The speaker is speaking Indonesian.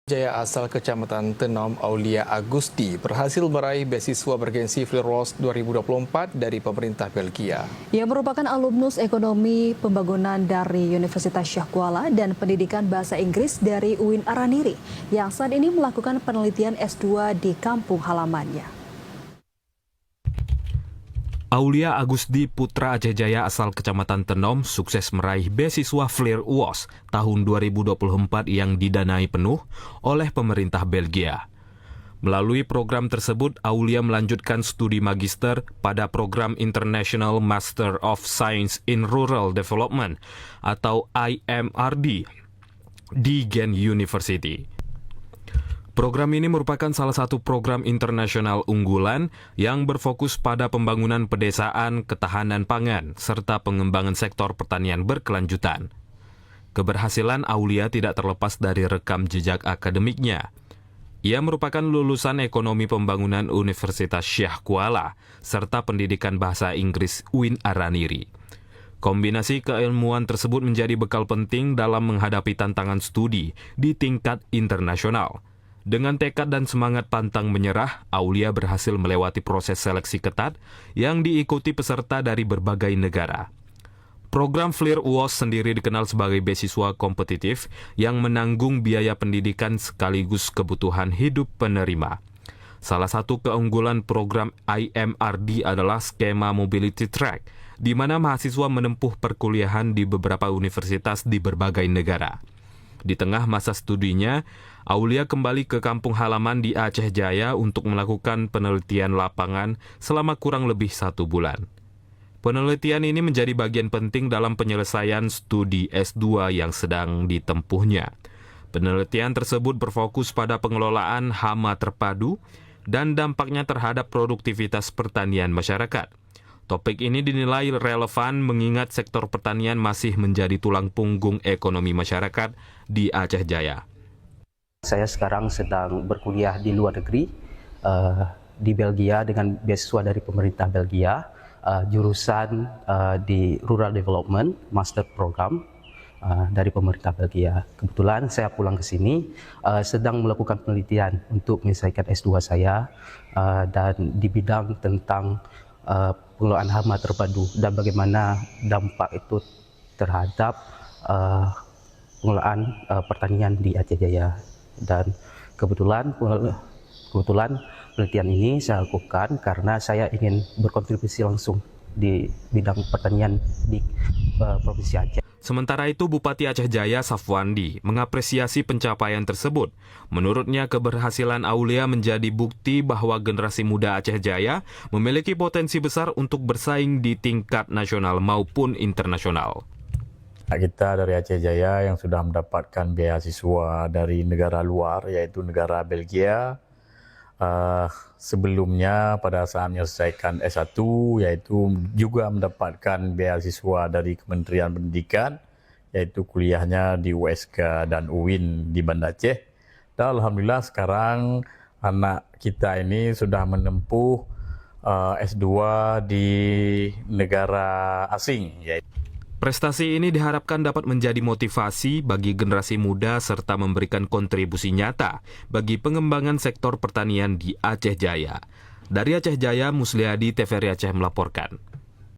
Jaya asal Kecamatan Tenom Aulia Agusti berhasil meraih beasiswa bergensi FLIROS 2024 dari pemerintah Belgia. Ia merupakan alumnus ekonomi pembangunan dari Universitas Syah Kuala dan pendidikan bahasa Inggris dari UIN Araniri yang saat ini melakukan penelitian S2 di kampung halamannya. Aulia Agusti Putra Aceh Jaya asal Kecamatan Tenom sukses meraih beasiswa FLIROS tahun 2024 yang didanai penuh oleh pemerintah Belgia. Melalui program tersebut, Aulia melanjutkan studi magister pada program International Master of Science in Rural Development atau IMRD di Ghent University. Program ini merupakan salah satu program internasional unggulan yang berfokus pada pembangunan pedesaan, ketahanan pangan, serta pengembangan sektor pertanian berkelanjutan. Keberhasilan Aulia tidak terlepas dari rekam jejak akademiknya. Ia merupakan lulusan ekonomi pembangunan Universitas Syah Kuala, serta pendidikan bahasa Inggris UIN Araniri. Kombinasi keilmuan tersebut menjadi bekal penting dalam menghadapi tantangan studi di tingkat internasional. Dengan tekad dan semangat pantang menyerah, Aulia berhasil melewati proses seleksi ketat yang diikuti peserta dari berbagai negara. Program FLIROS sendiri dikenal sebagai beasiswa kompetitif yang menanggung biaya pendidikan sekaligus kebutuhan hidup penerima. Salah satu keunggulan program IMRD adalah skema Mobility Track, di mana mahasiswa menempuh perkuliahan di beberapa universitas di berbagai negara. Di tengah masa studinya, Aulia kembali ke kampung halaman di Aceh Jaya untuk melakukan penelitian lapangan selama kurang lebih 1 bulan. Penelitian ini menjadi bagian penting dalam penyelesaian studi S2 yang sedang ditempuhnya. Penelitian tersebut berfokus pada pengelolaan hama terpadu dan dampaknya terhadap produktivitas pertanian masyarakat. Topik ini dinilai relevan mengingat sektor pertanian masih menjadi tulang punggung ekonomi masyarakat di Aceh Jaya. Saya sekarang sedang berkuliah di luar negeri, di Belgia dengan beasiswa dari pemerintah Belgia, jurusan di Rural Development Master Program dari pemerintah Belgia. Kebetulan saya pulang ke sini sedang melakukan penelitian untuk menyelesaikan S2 saya dan di bidang tentang pengelolaan hama terpadu dan bagaimana dampak itu terhadap pengelolaan pertanian di Aceh Jaya. Dan kebetulan penelitian ini saya lakukan karena saya ingin berkontribusi langsung di bidang pertanian di Provinsi Aceh. Sementara itu, Bupati Aceh Jaya Safwandi mengapresiasi pencapaian tersebut. Menurutnya, keberhasilan Aulia menjadi bukti bahwa generasi muda Aceh Jaya memiliki potensi besar untuk bersaing di tingkat nasional maupun internasional. Kita dari Aceh Jaya yang sudah mendapatkan beasiswa dari negara luar, yaitu negara Belgia. Sebelumnya pada saat menyelesaikan S1, yaitu juga mendapatkan beasiswa dari Kementerian Pendidikan, yaitu kuliahnya di USK dan UIN di Banda Aceh. Dan alhamdulillah sekarang anak kita ini sudah menempuh S2 di negara asing, yaitu. Prestasi ini diharapkan dapat menjadi motivasi bagi generasi muda serta memberikan kontribusi nyata bagi pengembangan sektor pertanian di Aceh Jaya. Dari Aceh Jaya, Musliadi, TVRI Aceh melaporkan.